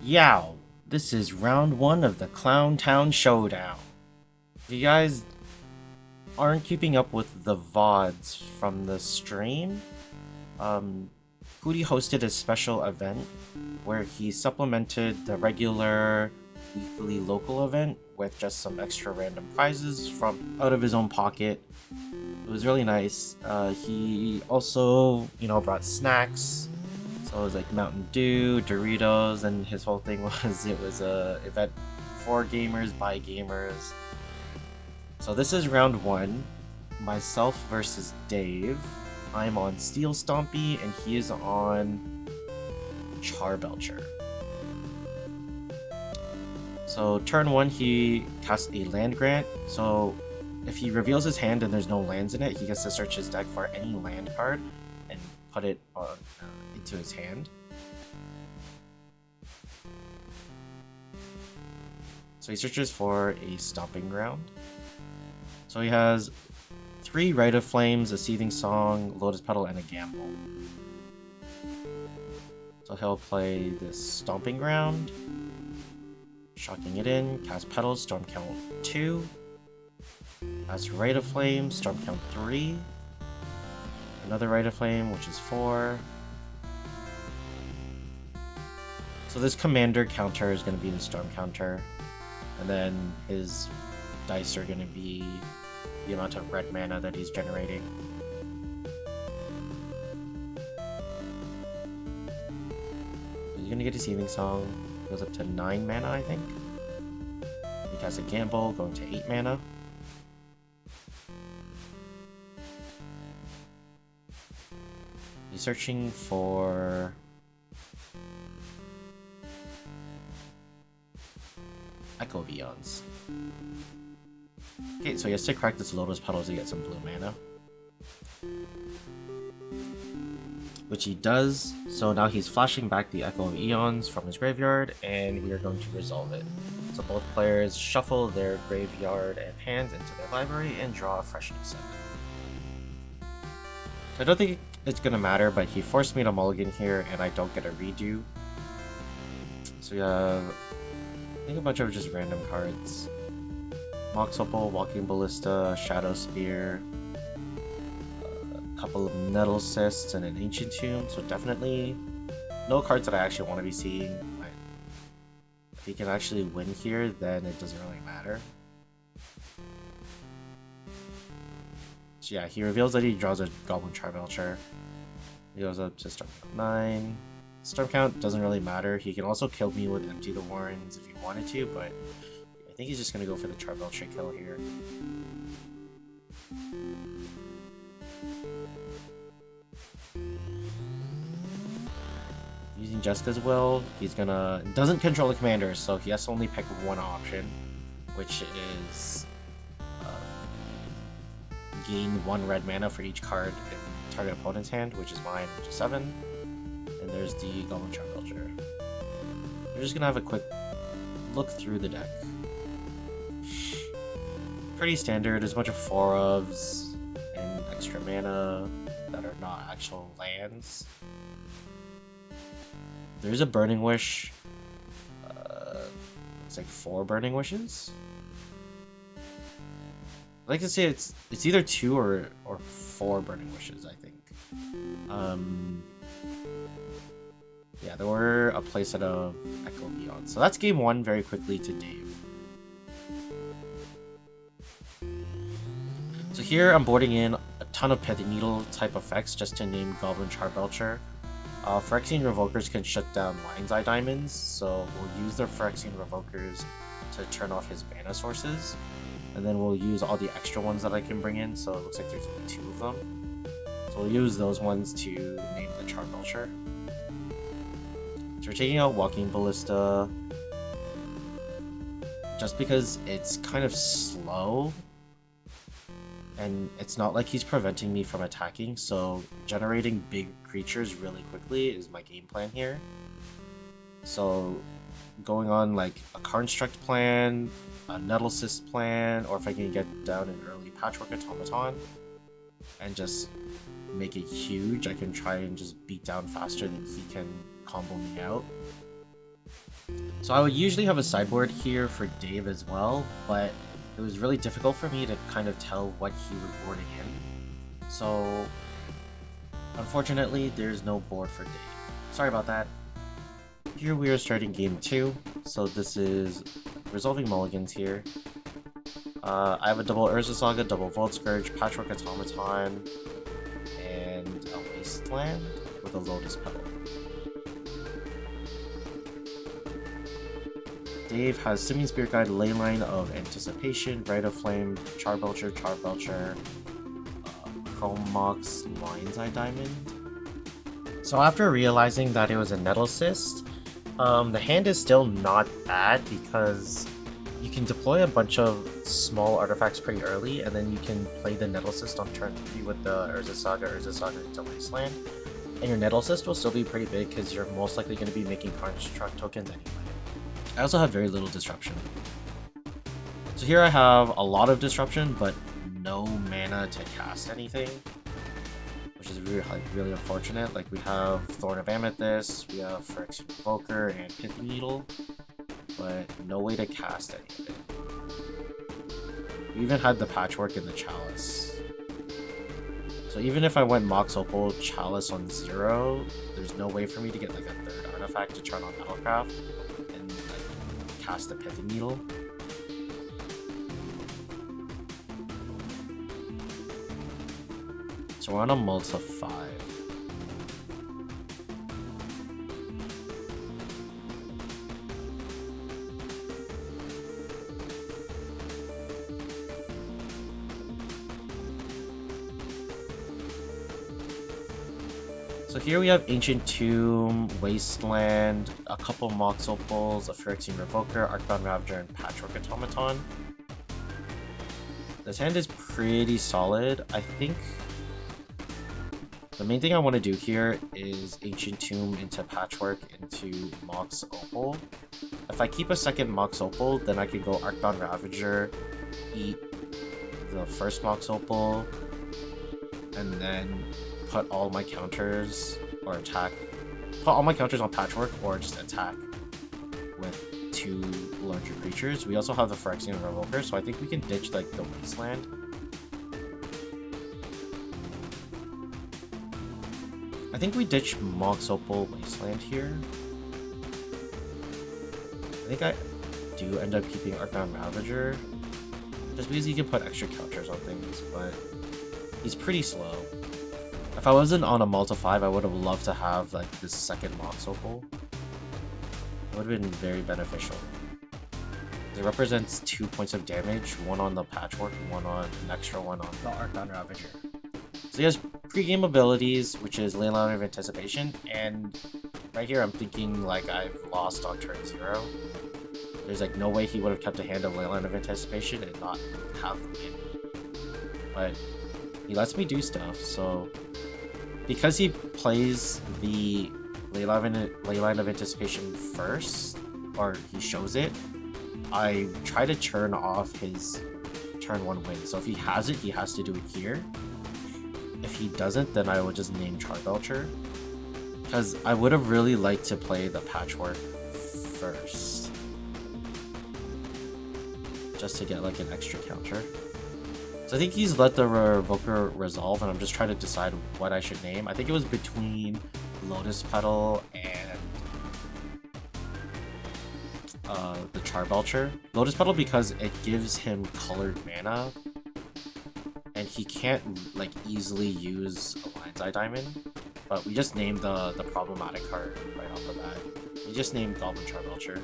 Yow, this is round one of the Clown Town Showdown. If you guys aren't keeping up with the VODs from the stream, Hootie hosted a special event where he supplemented the regular weekly local event with just some extra random prizes from out of his own pocket. It was really nice. He also, brought snacks. So it was like Mountain Dew, Doritos, and his whole thing was it was a event for gamers by gamers. So this is round one. Myself versus Dave. I'm on Steel Stompy and he is on Charbelcher. So turn one, he casts a land grant. So if he reveals his hand and there's no lands in it, he gets to search his deck for any land card and put it on, into his hand. So he searches for a Stomping Ground. So he has 3 Rite of Flames, a Seething Song, Lotus Petal, and a Gamble. So he'll play this Stomping Ground, shocking it in, cast Petals, Storm Count 2, cast Rite of Flame, Storm Count 3, another Rite of Flame, which is 4. So this commander counter is going to be the Storm counter, and then his dice are going to be the amount of red mana that he's generating. He's going to get a Seething Song, goes up to 9 mana, I think. He casts a Gamble, going to 8 mana. He's searching for Echo Vions. Okay, so he has to crack this Lotus Petal to get some blue mana. Which he does, so now he's flashing back the Echo of Eons from his graveyard, and we are going to resolve it. So both players shuffle their graveyard and hands into their library and draw a fresh new 7. I don't think it's gonna matter, but he forced me to mulligan here, and I don't get a redo. So we have, I think, a bunch of just random cards. Mox Opal, Walking Ballista, Shadow Spear, a couple of Nettle Cysts, and an Ancient Tomb, so definitely no cards that I actually want to be seeing. But if he can actually win here, then it doesn't really matter. So yeah, he reveals that he draws a Goblin Charbelcher. He goes up to Storm Count 9. Storm Count doesn't really matter. He can also kill me with Empty the Warrens if he wanted to, but I think he's just going to go for the Charbelcher kill here. Using Jessica's Will, he's gonna... doesn't control the commanders, so he has to only pick one option, which is gain 1 red mana for each card in target opponent's hand, which is mine, which is 7. And there's the Goblin Charbelcher. We're just gonna have a quick look through the deck. Pretty standard. There's a bunch of 4-ofs and extra mana that are not actual lands. There's a Burning Wish. It's like 4 Burning Wishes. I like to say it's either 2 or 4 Burning Wishes, I think. Yeah, there were a playset of Echo Beyond. So that's game 1 very quickly to Dave. So here I'm boarding in a ton of Pithing Needle type effects just to name Goblin Charbelcher. Phyrexian Revokers can shut down Lion's Eye Diamonds, so we'll use the Phyrexian Revokers to turn off his mana sources. And then we'll use all the extra ones that I can bring in, so it looks like there's only 2 of them. So we'll use those ones to name the Charbelcher. So we're taking out Walking Ballista just because it's kind of slow. And it's not like he's preventing me from attacking, so generating big creatures really quickly is my game plan here. So going on like a Construct plan, a Nettle Cyst plan, or if I can get down an early Patchwork Automaton and just make it huge, I can try and just beat down faster than he can combo me out. So I would usually have a sideboard here for Dave as well, but it was really difficult for me to kind of tell what he was boarding in. So unfortunately, there's no board for Dave. Sorry about that. Here we are starting game 2, so this is resolving mulligans here. I have a double Urza Saga, double Vault Scourge, Patchwork Automaton, and a Wasteland with a Lotus Petal. Dave has Simian Spirit Guide, Leyline of Anticipation, Rite of Flame, Charbelcher, Chrome Mox, Lion's Eye Diamond. So after realizing that it was a Nettle Cyst, the hand is still not bad because you can deploy a bunch of small artifacts pretty early, and then you can play the Nettle Cyst on turn 3 with the Urza Saga into Wasteland. And your Nettle Cyst will still be pretty big because you're most likely going to be making Construct tokens anyway. I also have very little disruption. So here I have a lot of disruption, but no mana to cast anything, which is really unfortunate. Like, we have Thorn of Amethyst, we have Phyrexian Invoker, and Pithing Needle, but no way to cast any of it. We even had the Patchwork in the Chalice. So even if I went Mox Opal Chalice on 0, there's no way for me to get like a third artifact to turn on Metalcraft and like cast the Pithing Needle. So we're on a Multi 5. So here we have Ancient Tomb, Wasteland, a couple Mox Opals, a Phyrexian Revoker, Arcbound Ravager, and Patchwork Automaton. This hand is pretty solid. I think the main thing I want to do here is Ancient Tomb into Patchwork into Mox Opal. If I keep a second Mox Opal, then I can go Arcbound Ravager, eat the first Mox Opal, and then put all my counters or attack. Put all my counters on Patchwork or just attack with 2 larger creatures. We also have the Phyrexian Revoker, so I think we can ditch like the Wasteland. I think we ditch Mox Opal Wasteland here. I think I do end up keeping Arcbound Ravager, just because he can put extra counters on things, but he's pretty slow. If I wasn't on a Multi 5, I would have loved to have like this second Mox Opal. It would have been very beneficial. It represents 2 points of damage, one on the Patchwork and an extra one on the Arcbound Ravager. So he has pre-game abilities, which is Leyline of Anticipation, and right here I'm thinking like I've lost on turn 0. There's like no way he would have kept a hand of Leyline of Anticipation and not have the win. But he lets me do stuff, so because he plays the Leyline of Anticipation first, or he shows it, I try to turn off his turn 1 win. So if he has it, he has to do it here. If he doesn't, then I would just name Charbelcher, because I would have really liked to play the Patchwork first, just to get like an extra counter. So I think he's let the Revoker resolve, and I'm just trying to decide what I should name. I think it was between Lotus Petal and the Charbelcher. Lotus Petal because it gives him colored mana, and he can't like easily use a Lion's Eye Diamond. But we just named the problematic card right off the bat. We just named Goblin Charbelcher.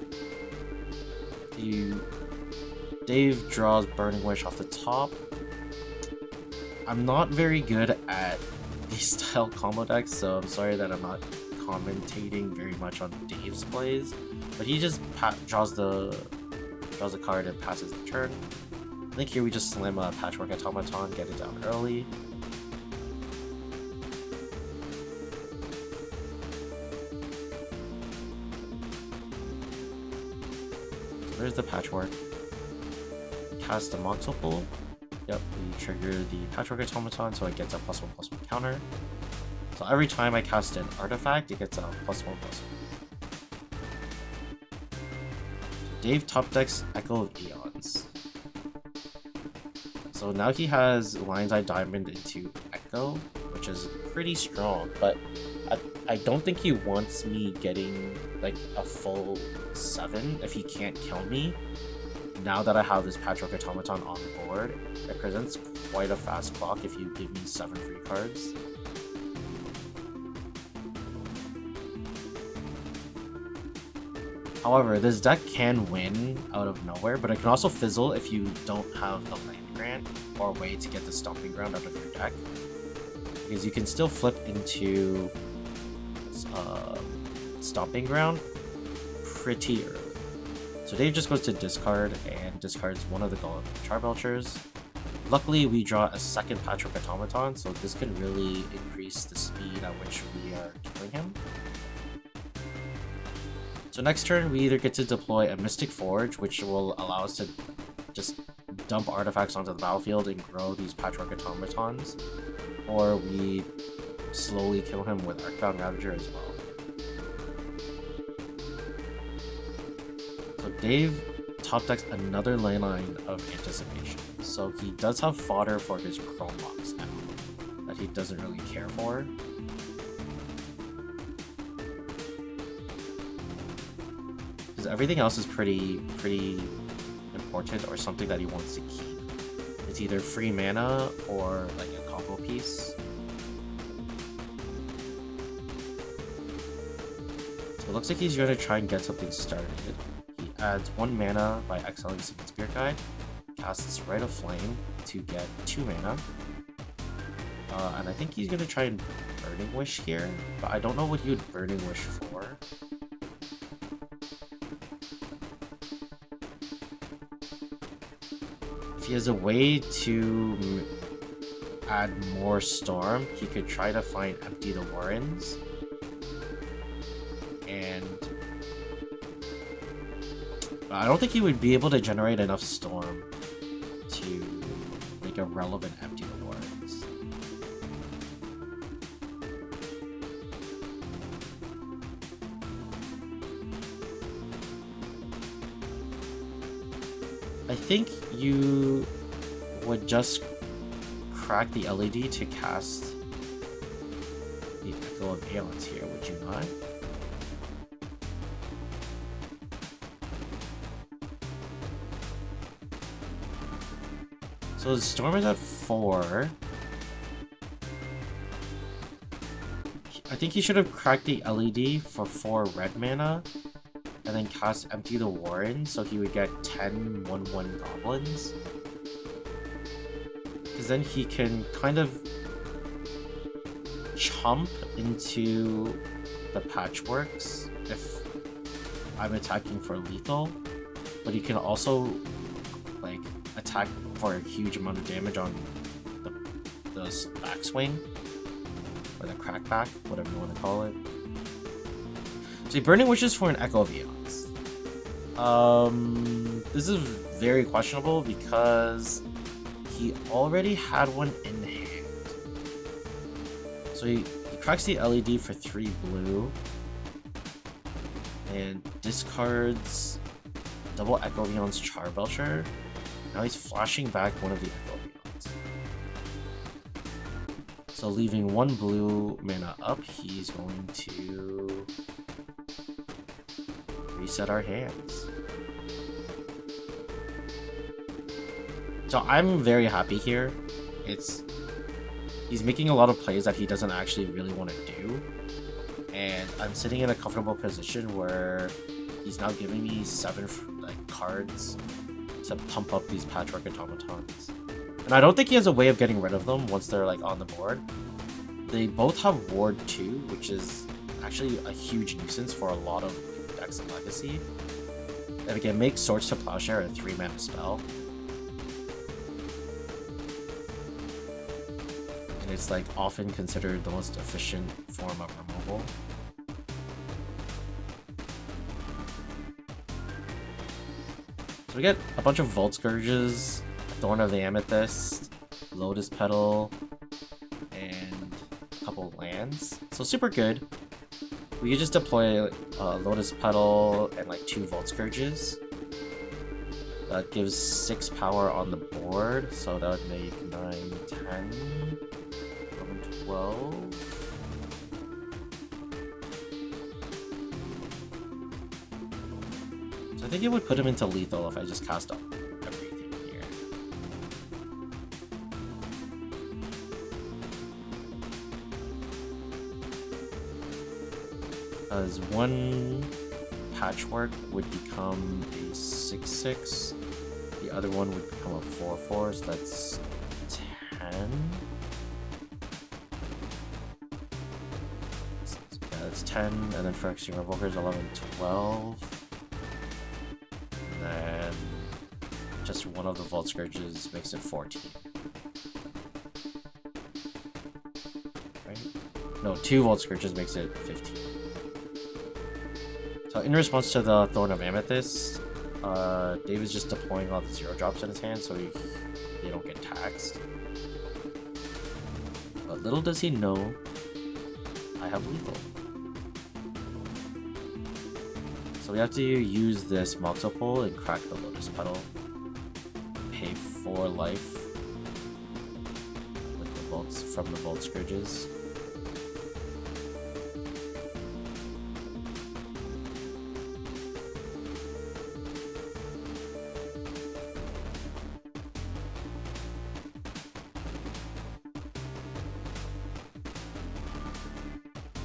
Dave draws Burning Wish off the top. I'm not very good at these style combo decks, so I'm sorry that I'm not commentating very much on Dave's plays. But he just draws a card and passes the turn. I think here we just slam a Patchwork Automaton, get it down early. So there's the Patchwork. Cast a Mox Opal. Yep, we trigger the Patchwork Automaton, so it gets a +1/+1 counter. So every time I cast an artifact, it gets a +1/+1. Dave top decks Echo of Eons. So now he has Lion's Eye Diamond into Echo, which is pretty strong, but I don't think he wants me getting like a full 7 if he can't kill me. Now that I have this Patchwork Automaton on the board, it presents quite a fast clock if you give me 7 free cards. However, this deck can win out of nowhere, but it can also fizzle if you don't have the land grant or a way to get the Stomping Ground out of your deck. Because you can still flip into Stomping Ground pretty early. So Dave just goes to discard and discards one of the Charbelchers. Luckily, we draw a second Patchwork Automaton, so this can really increase the speed at which we are killing him. So next turn, we either get to deploy a Mystic Forge, which will allow us to just dump artifacts onto the battlefield and grow these Patchwork Automatons, or we slowly kill him with Arcbound Ravager as well. So Dave top decks another Leyline of Anticipation, so he does have fodder for his Chrome Box now, that he doesn't really care for. Because everything else is pretty important or something that he wants to keep. It's either free mana or like a combo piece. So it looks like he's going to try and get something started. He adds 1 mana by exiling Secret Spirit Guide, casts Rite of Flame to get 2 mana. And I think he's going to try and Burning Wish here, but I don't know what he would Burning Wish for. If he has a way to add more Storm, he could try to find Empty the Warrens. And I don't think he would be able to generate enough Storm to make a relevant Empty the Warrens. I think you would just crack the LED to cast the Echo of Aeons here, would you not? So the Storm is at 4. I think he should have cracked the LED for 4 red mana, and then cast Empty the Warren, so he would get 10 1/1 goblins. Because then he can kind of chump into the Patchworks if I'm attacking for lethal, but he can also like attack for a huge amount of damage on the backswing, or the crackback, whatever you want to call it. So he Burning Wishes for an Echo of Eons. This is very questionable because he already had one in hand. So he cracks the LED for 3 blue and discards double Echo of Eons Charbelcher. Now he's flashing back one of the Echo of Eons. So leaving 1 blue mana up, he's going to reset our hands. So I'm very happy here. He's making a lot of plays that he doesn't actually really want to do, and I'm sitting in a comfortable position where he's now giving me 7 cards to pump up these Patchwork Automatons. And I don't think he has a way of getting rid of them once they're like on the board. They both have Ward 2, which is actually a huge nuisance for a lot of decks in Legacy. And again, make Swords to Plowshare a 3 mana spell. And it's like often considered the most efficient form of removal. So we get a bunch of Vault Scourges, Thorn of the Amethyst, Lotus Petal, and a couple lands. So super good. We could just deploy Lotus Petal and like 2 Vault Scourges. That gives 6 power on the board, so that would make 9, 10, 11, 12. So I think it would put him into lethal if I just cast up everything here. As one patchwork would become a 6/6, the other one would become a 4/4, so that's 10. Yeah, that's 10, and then for Extreme Revokers, 11, 12. And then just one of the Vault Scourges makes it 14. Right? No, 2 Vault Scourges makes it 15. So in response to the Thorn of Amethyst, Dave is just deploying all the 0 drops in his hand so they don't get taxed. But little does he know, I have lethal. So we have to use this multiple and crack the Lotus Petal. Pay 4 life with the bolts from the Vault Scourges.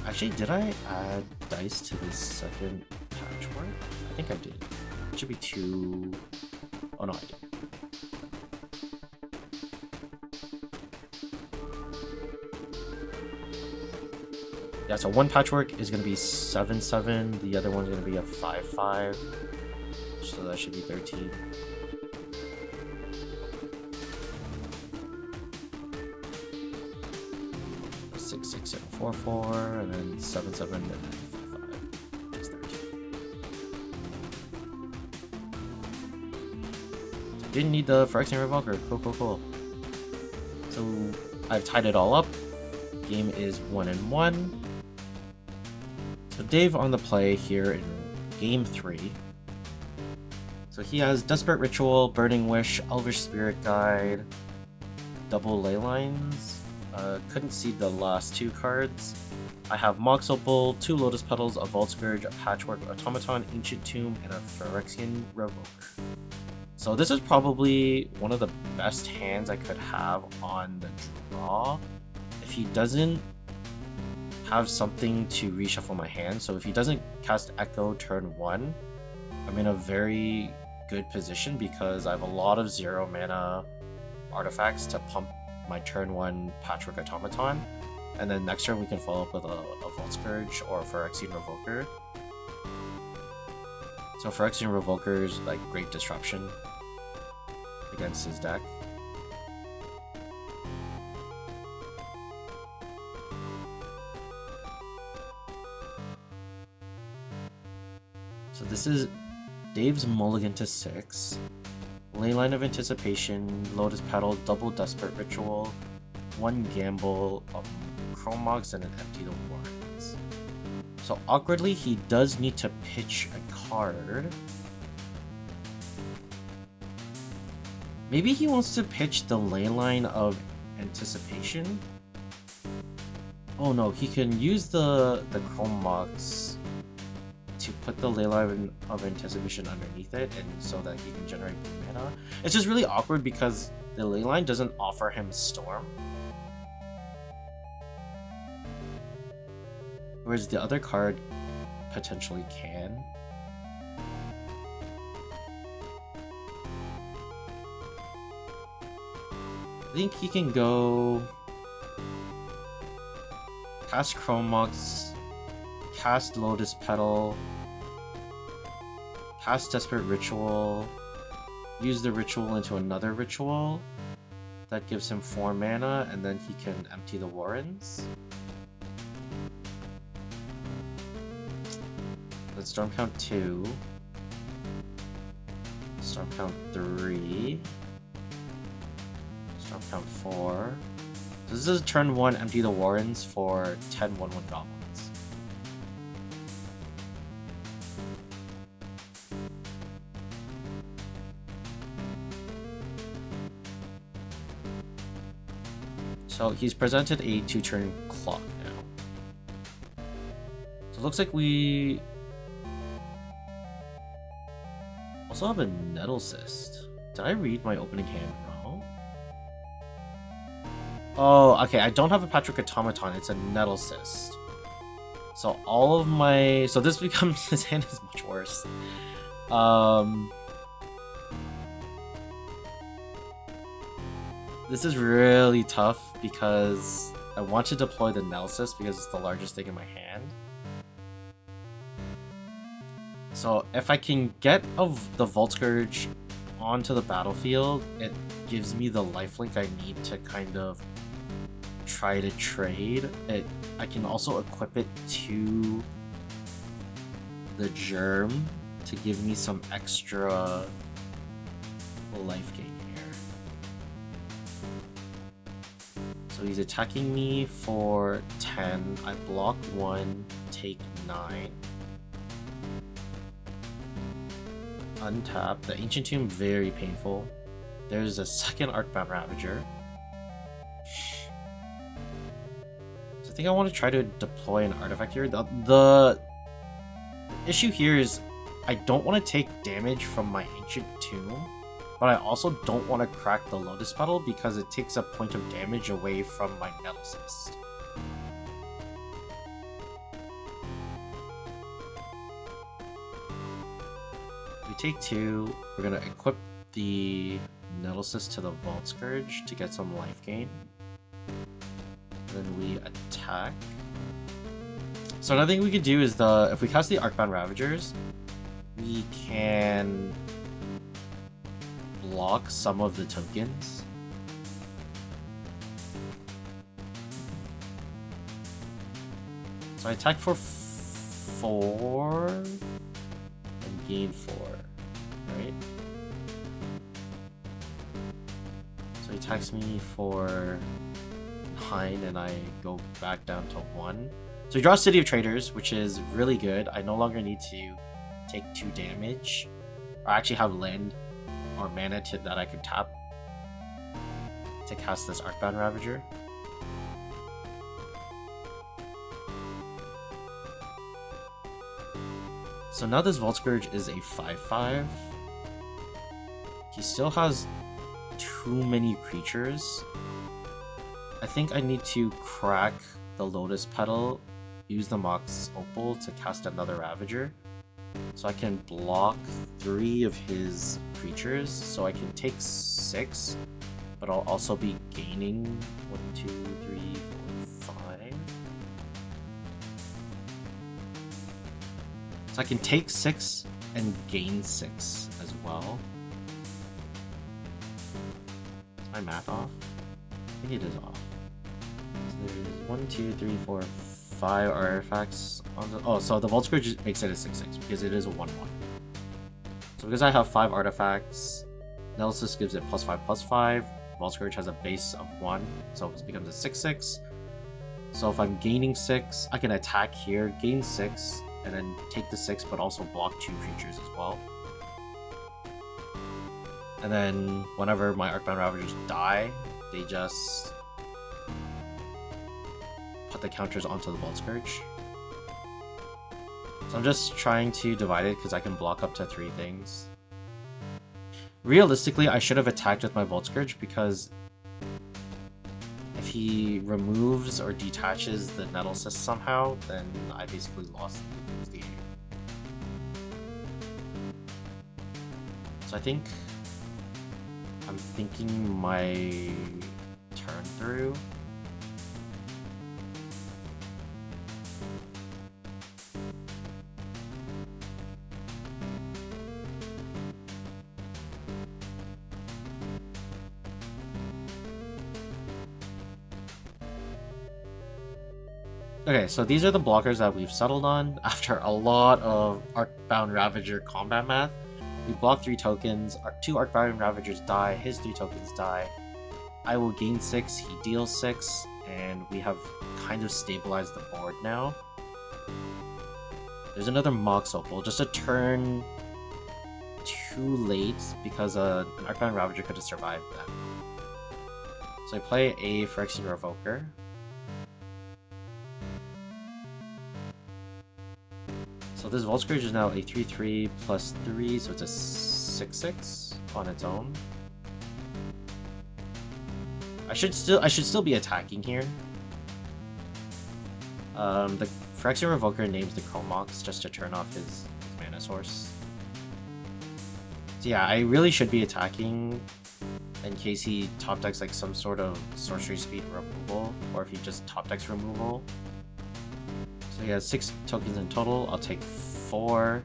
Actually, did I add dice to this second patchwork? I think I did. It should be 2. Oh no, I did. Yeah, so one patchwork is going to be 7/7, the other one's going to be a 5/5. So that should be 13. Six, 6, 7, 4, 4, and then 7, 7, and then 5, 5. That's 13. So didn't need the Phyrexian Revoker. Cool, cool, cool. So I've tied it all up. Game is 1-1. So Dave on the play here in game 3. So he has Desperate Ritual, Burning Wish, Elvish Spirit Guide, double ley lines. Couldn't see the last 2 cards. I have Mox Opal, 2 Lotus Petals, a Vault Scourge, a Patchwork Automaton, Ancient Tomb, and a Phyrexian Revoker. So this is probably one of the best hands I could have on the draw. If he doesn't have something to reshuffle my hand, so if he doesn't cast Echo turn 1, I'm in a very good position because I have a lot of 0 mana artifacts to pump my turn 1 Patchwork Automaton, and then next turn we can follow up with a Vault Scourge or a Phyrexian Revoker. So Phyrexian Revoker is like great disruption against his deck. So this is Dave's mulligan to 6. Leyline of Anticipation, Lotus Petal, double Desperate Ritual, 1 Gamble, Chrome Mox, and an Empty the Warrens. So awkwardly, he does need to pitch a card. Maybe he wants to pitch the Leyline of Anticipation? Oh no, he can use the Chrome Mox to put the Leyline of Anticipation underneath it, and so that he can generate blue mana. It's just really awkward because the Leyline doesn't offer him Storm, whereas the other card potentially can. I think he can go cast Chrome Mox, cast Lotus Petal, cast Desperate Ritual, use the ritual into another ritual that gives him 4 mana, and then he can empty the Warrens. Let's Storm Count 2, Storm Count 3, Storm Count 4. So this is turn 1, empty the Warrens for 10/1/1 Goblins. So he's presented a 2-turn clock now. So it looks like we also have a Nettle Cyst. Did I read my opening hand wrong? Oh, okay, I don't have a Patrick Automaton, it's a Nettle Cyst. So all of my... So this becomes... His hand is much worse. This is really tough because I want to deploy the Nettle Cyst because it's the largest thing in my hand. So if I can get the Vault Scourge onto the battlefield, it gives me the lifelink I need to kind of try to trade. I can also equip it to the Germ to give me some extra life gain here. So he's attacking me for 10. I block 1, take 9. Untap. The Ancient Tomb, very painful. There's a second Arcbound Ravager. So I think I want to try to deploy an artifact here. The issue here is I don't want to take damage from my Ancient Tomb, but I also don't want to crack the Lotus Petal because it takes a point of damage away from my Nettle Cyst. We take 2. We're going to equip the Nettle Cyst to the Vault Scourge to get some life gain. Then we attack. So another thing we could do is if we cast the Arcbound Ravagers, we can block some of the tokens. So I attack for 4 and gain 4, right? So he attacks me for 9 and I go back down to 1. So he draws City of Traders, which is really good. I no longer need to take 2 damage, or actually have land or mana that I could tap to cast this Arcbound Ravager. So now this Vault Scourge is a 5/5. He still has too many creatures. I think I need to crack the Lotus Petal, use the Mox Opal to cast another Ravager. So I can block 3 of his creatures, so I can take 6, but I'll also be gaining 1, 2, 3, 4, 5. So I can take 6 and gain 6 as well. Is my math off? I think it is off. So there's 1, 2, 3, 4, 5 artifacts on the... Oh, so the Vault Scourge makes it a 6/6 because it is a 1/1. So because I have 5 artifacts, Nettle Cyst gives it +5/+5. Vault Scourge has a base of 1, so it becomes a 6/6. So if I'm gaining 6, I can attack here, gain 6, and then take the 6, but also block 2 creatures as well. And then whenever my Arcbound Ravagers die, they just put the counters onto the Vault Scourge. So I'm just trying to divide it because I can block up to 3 things. Realistically, I should have attacked with my Vault Scourge because if he removes or detaches the Nettle Cyst somehow, then I basically lose the game. So I think I'm thinking my turn through. Okay, so these are the blockers that we've settled on after a lot of Arcbound Ravager combat math. We block 3 tokens, 2 Arcbound Ravagers die, his 3 tokens die. I will gain 6, he deals 6, and we have kind of stabilized the board now. There's another Mox Opal, just a turn too late because an Arcbound Ravager could have survived that. So I play a Phyrexian Revoker. So this Vault Scourge is now a 3/3 plus 3, so it's a 6/6 on its own. I should still be attacking here. The Phyrexian Revoker names the Chromox just to turn off his mana source. So yeah, I really should be attacking in case he top decks like some sort of sorcery speed removal, or if he just top decks removal. So he has 6 tokens in total. I'll take 4.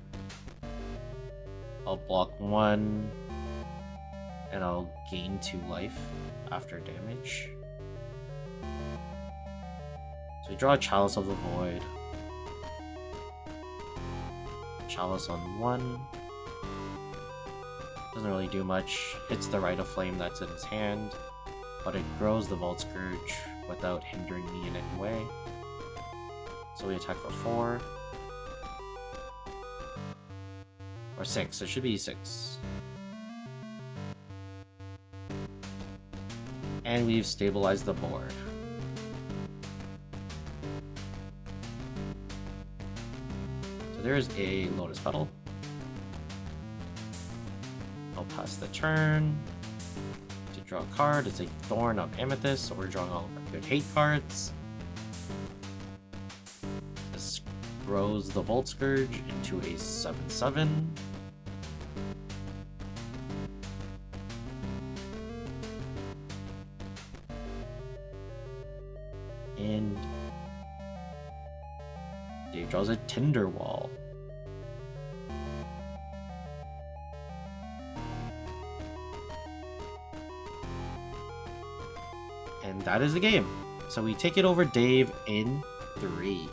I'll block 1. And I'll gain 2 life after damage. So we draw a Chalice of the Void. Chalice on 1. Doesn't really do much. Hits the Rite of Flame that's in his hand, but it grows the Vault Scourge without hindering me in any way. So we attack for 4. Or 6, it should be 6. And we've stabilized the board. So there's a Lotus Petal. I'll pass the turn. To draw a card, it's a Thorn of Amethyst, so we're drawing all of our good hate cards. This grows the Vault Scourge into a 7/7. And Dave draws a Tinder Wall. And that is the game. So we take it over Dave in 3.